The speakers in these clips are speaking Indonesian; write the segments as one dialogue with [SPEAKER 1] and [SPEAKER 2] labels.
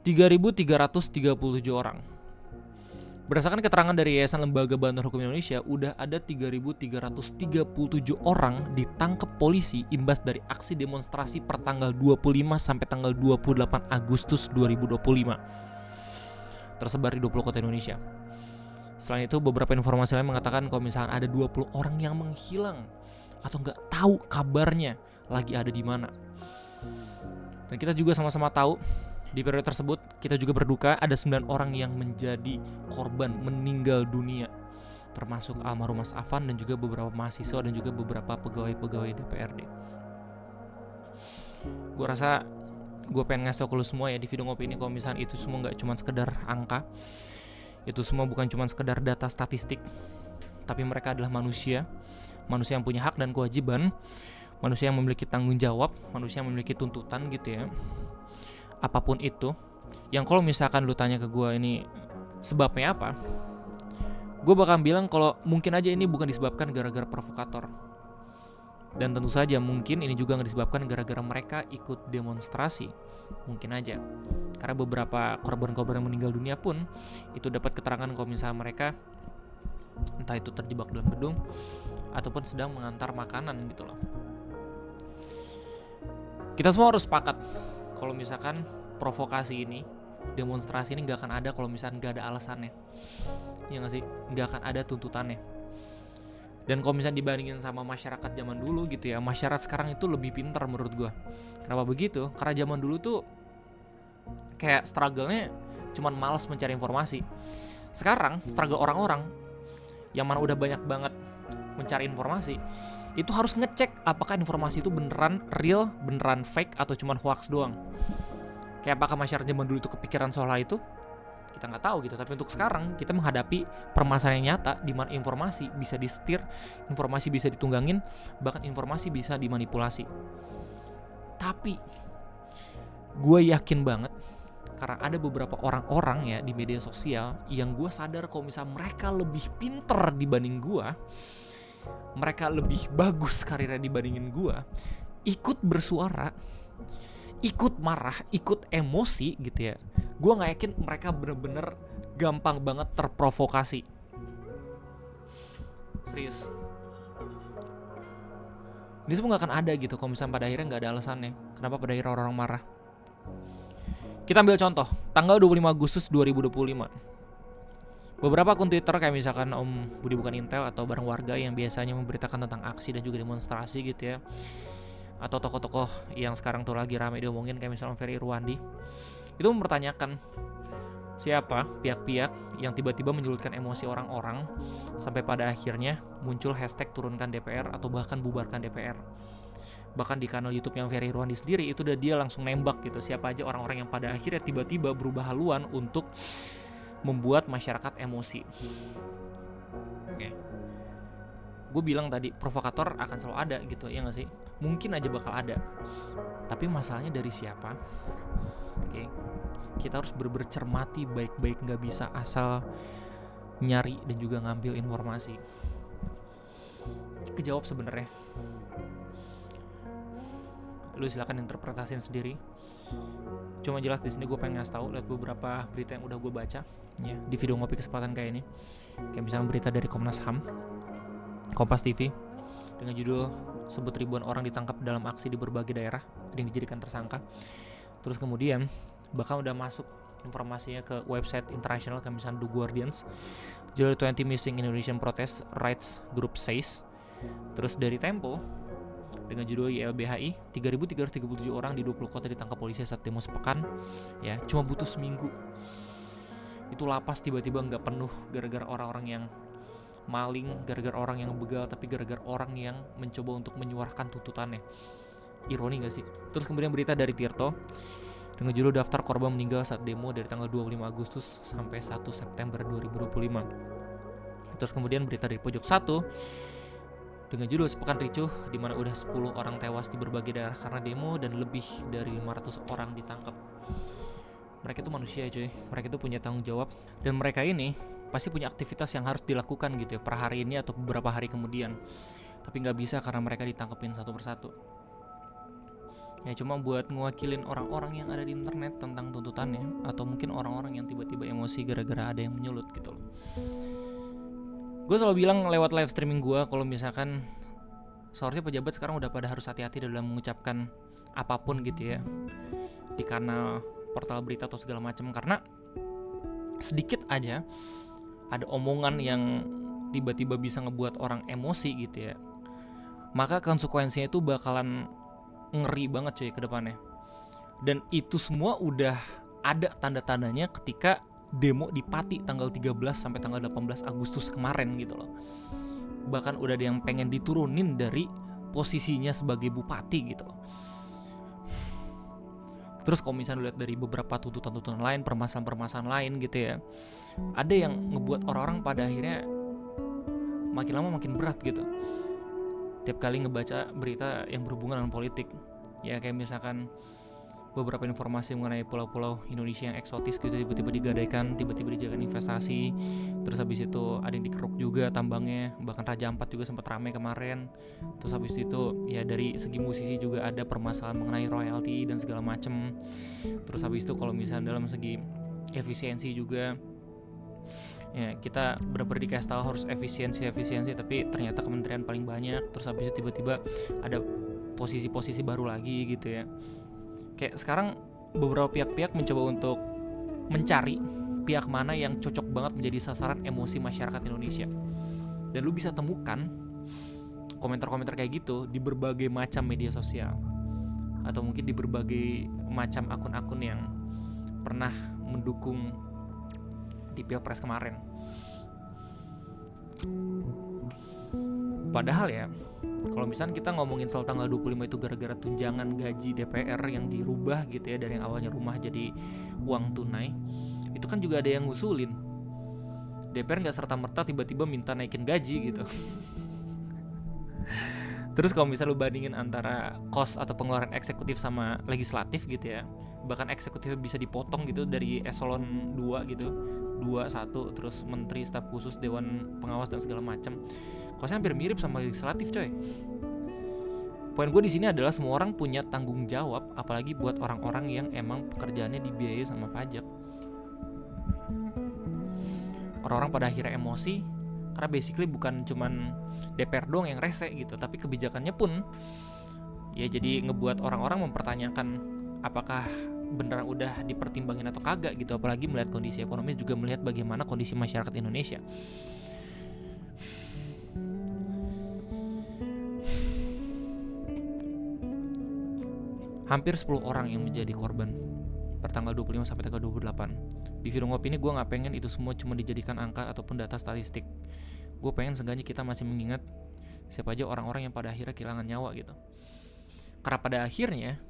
[SPEAKER 1] 3.337 orang. Berdasarkan keterangan dari Yayasan Lembaga Bantuan Hukum Indonesia, udah ada 3.337 orang ditangkap polisi imbas dari aksi demonstrasi per tanggal 25 sampai tanggal 28 Agustus 2025. Tersebar di 20 kota Indonesia. Selain itu, beberapa informasi lain mengatakan kalau misalnya ada 20 orang yang menghilang atau nggak tahu kabarnya lagi ada di mana. Dan kita juga sama-sama tahu di periode tersebut kita juga berduka ada 9 orang yang menjadi korban meninggal dunia, termasuk almarhum Mas Afan dan juga beberapa mahasiswa dan juga beberapa pegawai-pegawai DPRD. Gue rasa gue pengen ngasih tau ke lu semua ya di video ngopi ini kalau misalnya itu semua gak cuma sekedar angka, itu semua bukan cuma sekedar data statistik, tapi mereka adalah manusia yang punya hak dan kewajiban, manusia yang memiliki tanggung jawab, manusia yang memiliki tuntutan gitu ya. Apapun itu, yang kalau misalkan lu tanya ke gue ini sebabnya apa, gue bakal bilang kalau mungkin aja ini bukan disebabkan gara-gara provokator. Dan tentu saja mungkin ini juga gak disebabkan gara-gara mereka ikut demonstrasi. Mungkin aja. Karena beberapa korban-korban yang meninggal dunia pun itu dapat keterangan kalau misalnya mereka entah itu terjebak dalam gedung ataupun sedang mengantar makanan gitu loh. Kita semua harus sepakat kalau misalkan provokasi ini, demonstrasi ini gak akan ada kalau misalkan gak ada alasannya. Iya gak sih? Gak akan ada tuntutannya. Dan kalau misalnya dibandingin sama masyarakat zaman dulu gitu ya, masyarakat sekarang itu lebih pintar menurut gue. Kenapa begitu? Karena zaman dulu tuh kayak struggle-nya cuman malas mencari informasi. Sekarang struggle orang-orang yang mana udah banyak banget mencari informasi, itu harus ngecek apakah informasi itu beneran real, beneran fake, atau cuma hoax doang. Kayak apakah masyarakat zaman dulu itu kepikiran soal hal itu? Kita nggak tahu gitu. Tapi untuk sekarang kita menghadapi permasalahan yang nyata di mana informasi bisa disetir, informasi bisa ditunggangin, bahkan informasi bisa dimanipulasi. Tapi gue yakin banget karena ada beberapa orang-orang ya di media sosial yang gue sadar kalau misalnya mereka lebih pinter dibanding gue, mereka lebih bagus karirnya dibandingin gue, ikut bersuara, ikut marah, ikut emosi gitu ya. Gue gak yakin mereka bener-bener gampang banget terprovokasi. Serius. Ini semua gak akan ada gitu kalau misalnya pada akhirnya gak ada alasannya kenapa pada akhirnya orang-orang marah. Kita ambil contoh, tanggal 25 Agustus 2025. Beberapa akun Twitter kayak misalkan Om Budi Bukan Intel atau bareng warga yang biasanya memberitakan tentang aksi dan juga demonstrasi gitu ya, atau tokoh-tokoh yang sekarang tuh lagi rame diomongin kayak misalnya Ferry Irwandi, itu mempertanyakan siapa pihak-pihak yang tiba-tiba menyulitkan emosi orang-orang sampai pada akhirnya muncul hashtag turunkan DPR atau bahkan bubarkan DPR. Bahkan di kanal YouTube yang Ferry Irwandi sendiri itu udah dia langsung nembak gitu siapa aja orang-orang yang pada akhirnya tiba-tiba berubah haluan untuk membuat masyarakat emosi. Oke. Gue bilang tadi provokator akan selalu ada gitu ya nggak sih? Mungkin aja bakal ada. Tapi masalahnya dari siapa? Oke. Kita harus bercermati baik-baik, nggak bisa asal nyari dan juga ngambil informasi. Kejawab sebenarnya. Lu silakan interpretasiin sendiri. Cuma jelas di sini gue pengen ngasih tahu lihat beberapa berita yang udah gue baca ya di video ngopi kesempatan kayak ini. Kayak misalnya berita dari Komnas HAM, Kompas TV dengan judul sebut ribuan orang ditangkap dalam aksi di berbagai daerah yang dijadikan tersangka. Terus kemudian bahkan udah masuk informasinya ke website internasional kayak misalnya The Guardians, judul 20 Missing Indonesian Protest Rights Group Says. Terus dari Tempo dengan judul YLBHI 3.337 orang di 20 kota ditangkap polisi saat demo sepekan ya, cuma butuh seminggu itu lapas tiba-tiba gak penuh gara-gara orang-orang yang maling, gara-gara orang yang begal, tapi gara-gara orang yang mencoba untuk menyuarakan tuntutannya. Ironi gak sih? Terus kemudian berita dari Tirto dengan judul daftar korban meninggal saat demo dari tanggal 25 Agustus sampai 1 September 2025. Terus kemudian berita dari Pojok 1 dengan judul sepekan ricuh di mana udah 10 orang tewas di berbagai daerah karena demo dan lebih dari 500 orang ditangkap. Mereka itu manusia cuy, mereka itu punya tanggung jawab dan mereka ini pasti punya aktivitas yang harus dilakukan gitu ya per hari ini atau beberapa hari kemudian. Tapi gak bisa karena mereka ditangkepin satu persatu. Ya cuma buat ngewakilin orang-orang yang ada di internet tentang tuntutannya, atau mungkin orang-orang yang tiba-tiba emosi gara-gara ada yang menyulut gitu loh. Gue selalu bilang lewat live streaming gue, kalau misalkan seharusnya pejabat sekarang udah pada harus hati-hati dalam mengucapkan apapun gitu ya di kanal portal berita atau segala macam, karena sedikit aja ada omongan yang tiba-tiba bisa ngebuat orang emosi gitu ya, maka konsekuensinya itu bakalan ngeri banget cuy ke depannya. Dan itu semua udah ada tanda-tandanya ketika demo di Pati tanggal 13 sampai tanggal 18 Agustus kemarin gitu loh. Bahkan udah ada yang pengen diturunin dari posisinya sebagai bupati gitu loh. Terus kalau misalnya lihat dari beberapa tuntutan-tuntutan lain, permasalahan-permasalahan lain gitu ya, ada yang ngebuat orang-orang pada akhirnya makin lama makin berat gitu tiap kali ngebaca berita yang berhubungan dengan politik. Ya kayak misalkan beberapa informasi mengenai pulau-pulau Indonesia yang eksotis gitu tiba-tiba digadaikan, tiba-tiba dijadikan investasi. Terus habis itu ada yang dikeruk juga tambangnya, bahkan Raja Ampat juga sempat ramai kemarin. Terus habis itu ya dari segi musisi juga ada permasalahan mengenai royalti dan segala macem. Terus habis itu kalau misalnya dalam segi efisiensi juga, ya kita benar-benar dikasih tahu harus efisiensi, tapi ternyata kementerian paling banyak. Terus habis itu tiba-tiba ada posisi-posisi baru lagi gitu ya. Kayak sekarang beberapa pihak-pihak mencoba untuk mencari pihak mana yang cocok banget menjadi sasaran emosi masyarakat Indonesia. Dan lu bisa temukan komentar-komentar kayak gitu di berbagai macam media sosial, atau mungkin di berbagai macam akun-akun yang pernah mendukung di Pilpres kemarin. Padahal ya, kalau misalnya kita ngomongin soal tanggal 25 itu gara-gara tunjangan gaji DPR yang dirubah gitu ya, dari yang awalnya rumah jadi uang tunai, itu kan juga ada yang ngusulin. DPR gak serta-merta tiba-tiba minta naikin gaji gitu. Terus kalau misalnya lu bandingin antara cost atau pengeluaran eksekutif sama legislatif gitu ya, bahkan eksekutif bisa dipotong gitu dari eselon 2 gitu, 2, 1, terus menteri, staf khusus, dewan pengawas dan segala macam. Kosnya hampir mirip sama legislatif coy. Poin gue di sini adalah semua orang punya tanggung jawab, apalagi buat orang-orang yang emang pekerjaannya dibiayai sama pajak. Orang-orang pada akhirnya emosi karena basically bukan cuman DPR doang yang rese gitu, tapi kebijakannya pun ya jadi ngebuat orang-orang mempertanyakan apakah beneran udah dipertimbangin atau kagak gitu, apalagi melihat kondisi ekonomi, juga melihat bagaimana kondisi masyarakat Indonesia. Hampir 10 orang yang menjadi korban pertanggal 25 sampai tanggal 28. Di video ngopi ini gue gak pengen itu semua cuma dijadikan angka ataupun data statistik. Gue pengen seenggaknya kita masih mengingat siapa aja orang-orang yang pada akhirnya kehilangan nyawa gitu. Karena pada akhirnya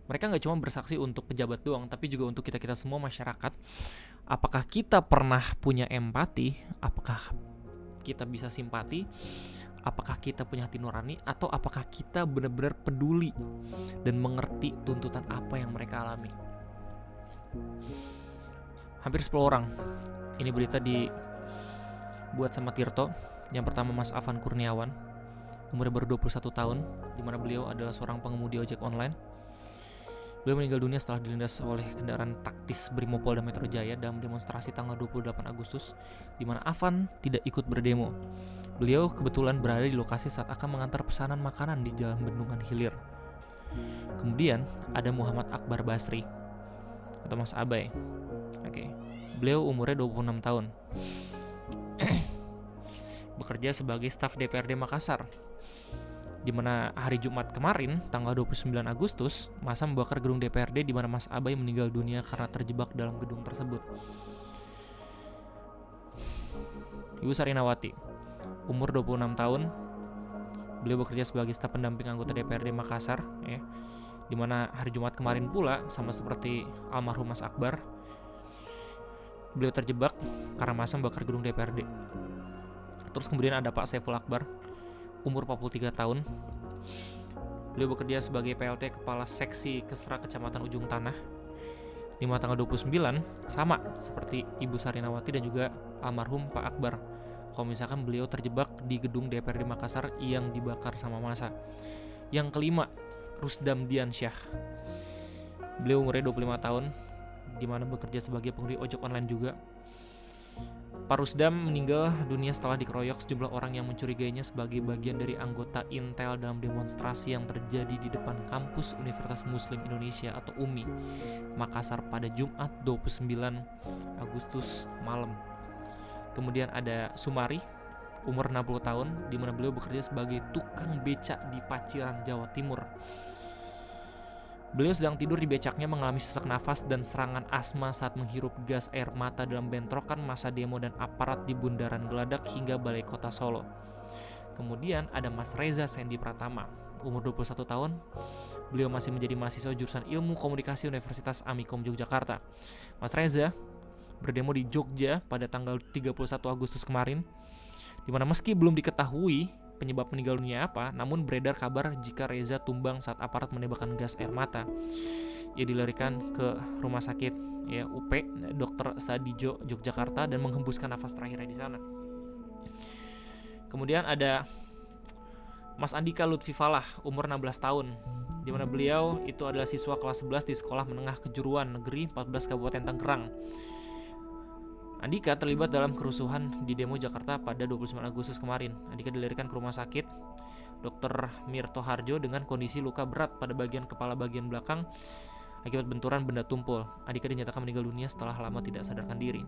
[SPEAKER 1] mereka gak cuma bersaksi untuk pejabat doang, tapi juga untuk kita-kita semua masyarakat. Apakah kita pernah punya empati? Apakah kita bisa simpati? Apakah kita punya hati nurani? Atau apakah kita benar-benar peduli dan mengerti tuntutan apa yang mereka alami? Hampir 10 orang. Ini berita dibuat sama Tirto. Yang pertama Mas Afan Kurniawan, umurnya baru 21 tahun, dimana beliau adalah seorang pengemudi ojek online. Beliau meninggal dunia setelah dilindas oleh kendaraan taktis Brimopolda Metro Jaya dalam demonstrasi tanggal 28 Agustus, di mana Afan tidak ikut berdemo. Beliau kebetulan berada di lokasi saat akan mengantar pesanan makanan di Jalan Bendungan Hilir. Kemudian ada Muhammad Akbar Basri atau Mas Abai. Beliau umurnya 26 tahun. Bekerja sebagai staf DPRD Makassar. Di mana hari Jumat kemarin, tanggal 29 Agustus, massa membakar gedung DPRD di mana Mas Abai meninggal dunia karena terjebak dalam gedung tersebut. Ibu Sarinawati, umur 26 tahun. Beliau bekerja sebagai staf pendamping anggota DPRD Makassar, ya. Di mana hari Jumat kemarin pula, sama seperti almarhum Mas Akbar, beliau terjebak karena massa membakar gedung DPRD. Terus kemudian ada Pak Saiful Akbar, umur 43 tahun. Beliau bekerja sebagai PLT Kepala Seksi Kesra Kecamatan Ujung Tanah. Di tanggal 29, sama seperti Ibu Sarinawati dan juga almarhum Pak Akbar. Kalau misalkan beliau terjebak di gedung DPRD Makassar yang dibakar sama massa. Yang kelima, Rusdam Diansyah. Beliau umurnya 25 tahun, di mana bekerja sebagai pengemudi ojek online juga. Pak Rusdam meninggal dunia setelah dikeroyok sejumlah orang yang mencurigainya sebagai bagian dari anggota Intel dalam demonstrasi yang terjadi di depan kampus Universitas Muslim Indonesia atau UMI, Makassar pada Jumat 29 Agustus malam. Kemudian ada Sumari, umur 60 tahun, di mana beliau bekerja sebagai tukang becak di Paciran, Jawa Timur. Beliau sedang tidur di becaknya mengalami sesak nafas dan serangan asma saat menghirup gas air mata dalam bentrokan massa demo dan aparat di Bundaran Geladak hingga Balai Kota Solo. Kemudian ada Mas Reza Sendi Pratama, umur 21 tahun. Beliau masih menjadi mahasiswa jurusan Ilmu Komunikasi Universitas Amikom Yogyakarta. Mas Reza berdemo di Jogja pada tanggal 31 Agustus kemarin, di mana meski belum diketahui penyebab meninggal dunia apa, namun beredar kabar jika Reza tumbang saat aparat menembakkan gas air mata. Ia dilarikan ke rumah sakit UP Dr. Sadijo Yogyakarta dan menghembuskan nafas terakhirnya di sana. Kemudian ada Mas Andika Lutfi Falah, umur 16 tahun, di mana beliau itu adalah siswa kelas 11 di Sekolah Menengah Kejuruan Negeri 14 Kabupaten Tangerang. Andika terlibat dalam kerusuhan di demo Jakarta pada 29 Agustus kemarin. Andika dilarikan ke rumah sakit Dr. Mirto Harjo dengan kondisi luka berat pada bagian kepala bagian belakang akibat benturan benda tumpul. Andika dinyatakan meninggal dunia setelah lama tidak sadarkan diri.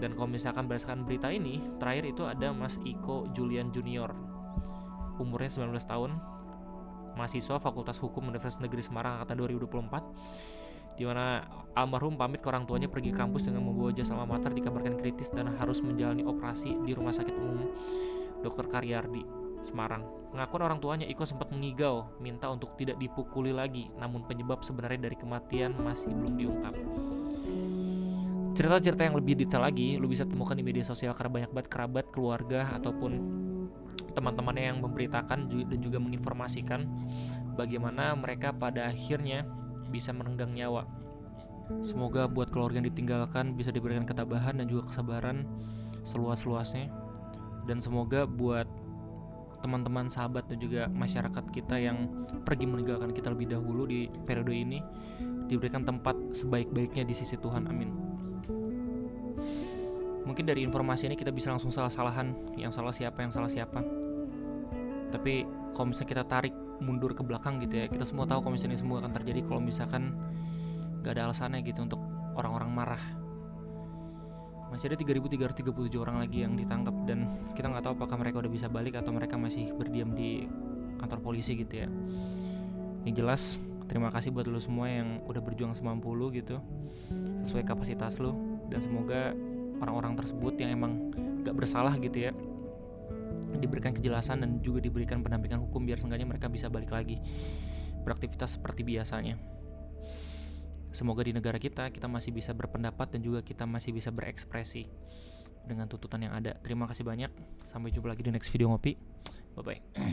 [SPEAKER 1] Dan kalau misalkan berdasarkan berita ini, terakhir itu ada Mas Iko Julian Junior, umurnya 19 tahun, mahasiswa Fakultas Hukum Universitas Negeri Semarang angkatan 2024, di mana almarhum pamit ke orang tuanya pergi ke kampus dengan membawa jas alma mater, dikabarkan kritis dan harus menjalani operasi di Rumah Sakit Umum Dr. Karyardi, Semarang. Pengakuan orang tuanya, Iko sempat mengigau, minta untuk tidak dipukuli lagi, namun penyebab sebenarnya dari kematian masih belum diungkap. Cerita-cerita yang lebih detail lagi lu bisa temukan di media sosial karena banyak banget kerabat, keluarga, ataupun teman-temannya yang memberitakan dan juga menginformasikan bagaimana mereka pada akhirnya bisa merenggang nyawa. Semoga buat keluarga yang ditinggalkan bisa diberikan ketabahan dan juga kesabaran seluas-luasnya. Dan semoga buat teman-teman, sahabat, dan juga masyarakat kita yang pergi meninggalkan kita lebih dahulu di periode ini diberikan tempat sebaik-baiknya di sisi Tuhan. Amin. Mungkin dari informasi ini kita bisa langsung salah-salahan, yang salah siapa, yang salah siapa. Tapi kalau misalnya kita tarik mundur ke belakang gitu ya, kita semua tahu kalau misalnya ini semua akan terjadi kalau misalkan gak ada alasannya gitu untuk orang-orang marah. Masih ada 3.337 orang lagi yang ditangkap dan kita gak tahu apakah mereka udah bisa balik atau mereka masih berdiam di kantor polisi gitu ya. Yang jelas terima kasih buat lo semua yang udah berjuang semampu lo gitu, sesuai kapasitas lo, dan semoga orang-orang tersebut yang emang gak bersalah gitu ya diberikan kejelasan dan juga diberikan pendampingan hukum biar seenggaknya mereka bisa balik lagi beraktivitas seperti biasanya. Semoga di negara kita masih bisa berpendapat dan juga kita masih bisa berekspresi dengan tuntutan yang ada. Terima kasih banyak. Sampai jumpa lagi di next video ngopi. Bye bye.